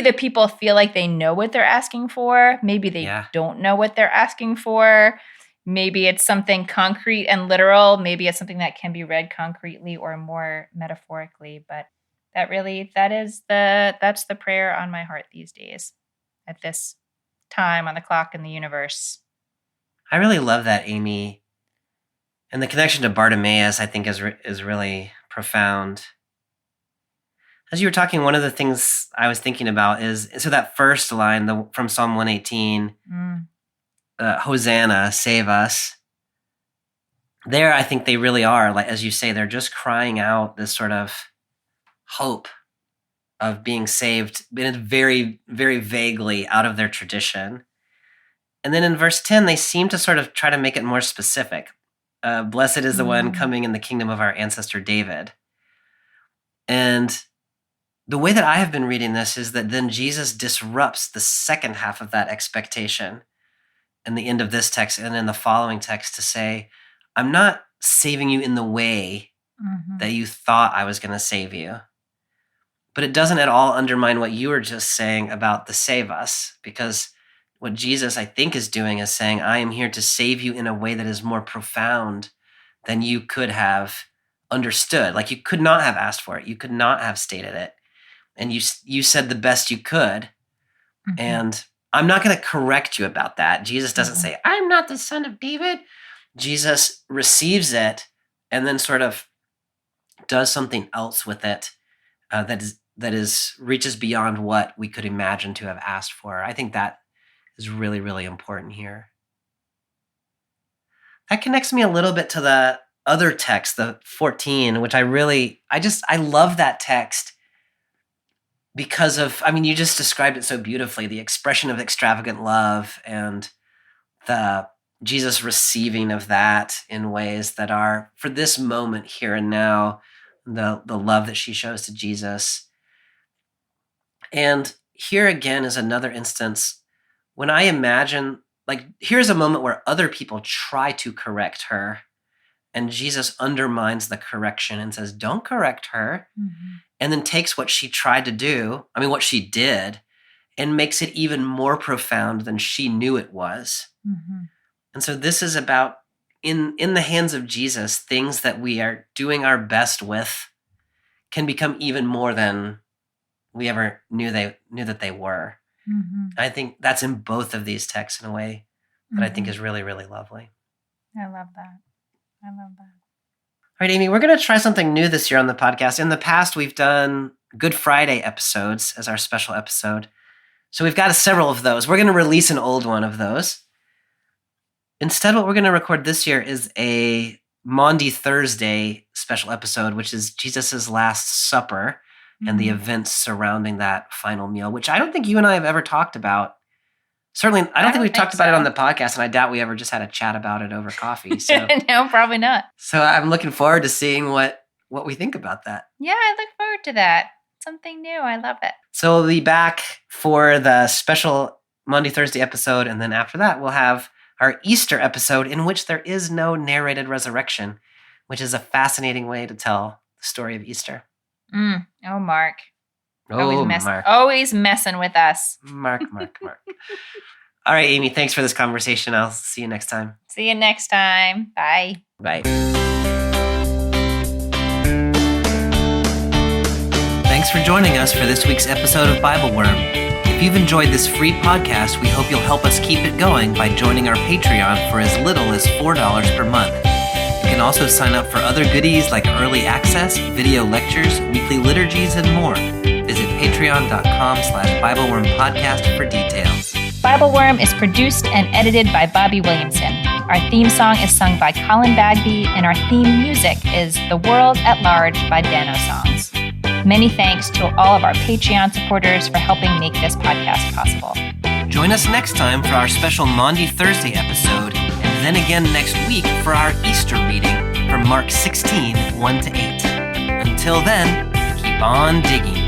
the people feel like they know what they're asking for. Maybe they don't know what they're asking for. Maybe it's something concrete and literal. Maybe it's something that can be read concretely or more metaphorically. But that's the prayer on my heart these days at this time on the clock in the universe. I really love that, Amy. And the connection to Bartimaeus, I think, is really profound. As you were talking, one of the things I was thinking about is, so that first line from Psalm 118, Hosanna, save us. There, I think they really are, like as you say, they're just crying out this sort of hope of being saved, but very, very vaguely out of their tradition. And then in verse 10, they seem to sort of try to make it more specific. Blessed is the one coming in the kingdom of our ancestor David. And the way that I have been reading this is that then Jesus disrupts the second half of that expectation in the end of this text and in the following text to say, I'm not saving you in the way that you thought I was going to save you. But it doesn't at all undermine what you were just saying about the save us, because what Jesus, I think, is doing is saying, I am here to save you in a way that is more profound than you could have understood. Like, you could not have asked for it. You could not have stated it. And you said the best you could. And I'm not going to correct you about that. Jesus doesn't say, I'm not the son of David. Jesus receives it and then sort of does something else with it that reaches beyond what we could imagine to have asked for. I think that is really, really important here. That connects me a little bit to the other text, the 14, which I love that text because of, you just described it so beautifully, the expression of extravagant love and the Jesus receiving of that in ways that are, for this moment here and now, the love that she shows to Jesus. And here again is another instance when I imagine, like, here's a moment where other people try to correct her, and Jesus undermines the correction and says, don't correct her, and then takes what she tried to do, what she did, and makes it even more profound than she knew it was. And so this is about, in the hands of Jesus, things that we are doing our best with can become even more than we ever knew that they were. I think that's in both of these texts in a way that I think is really, really lovely. I love that. All right, Amy, we're going to try something new this year on the podcast. In the past, we've done Good Friday episodes as our special episode. So we've got several of those. We're going to release an old one of those. Instead, what we're going to record this year is a Maundy Thursday special episode, which is Jesus' Last Supper and the events surrounding that final meal, which I don't think you and I have ever talked about. Certainly, I don't think we've talked about it on the podcast, and I doubt we ever just had a chat about it over coffee. So no, probably not. So I'm looking forward to seeing what we think about that. Yeah, I look forward to that. Something new. I love it. So we'll be back for the special Maundy Thursday episode, and then after that, we'll have our Easter episode in which there is no narrated resurrection, which is a fascinating way to tell the story of Easter. Oh, Mark. Mark. Always messing with us. Mark. All right, Amy, thanks for this conversation. I'll see you next time. See you next time. Bye. Bye. Thanks for joining us for this week's episode of BibleWorm. If you've enjoyed this free podcast, we hope you'll help us keep it going by joining our Patreon for as little as $4 per month. You can also sign up for other goodies like early access, video lectures, weekly liturgies, and more. Visit patreon.com/BibleWorm podcast for details. BibleWorm is produced and edited by Bobby Williamson. Our theme song is sung by Colin Bagby, and our theme music is The World at Large by Dano Songs. Many thanks to all of our Patreon supporters for helping make this podcast possible. Join us next time for our special Maundy Thursday episode, and then again next week for our Easter reading from Mark 16, 1-8. Until then, keep on digging.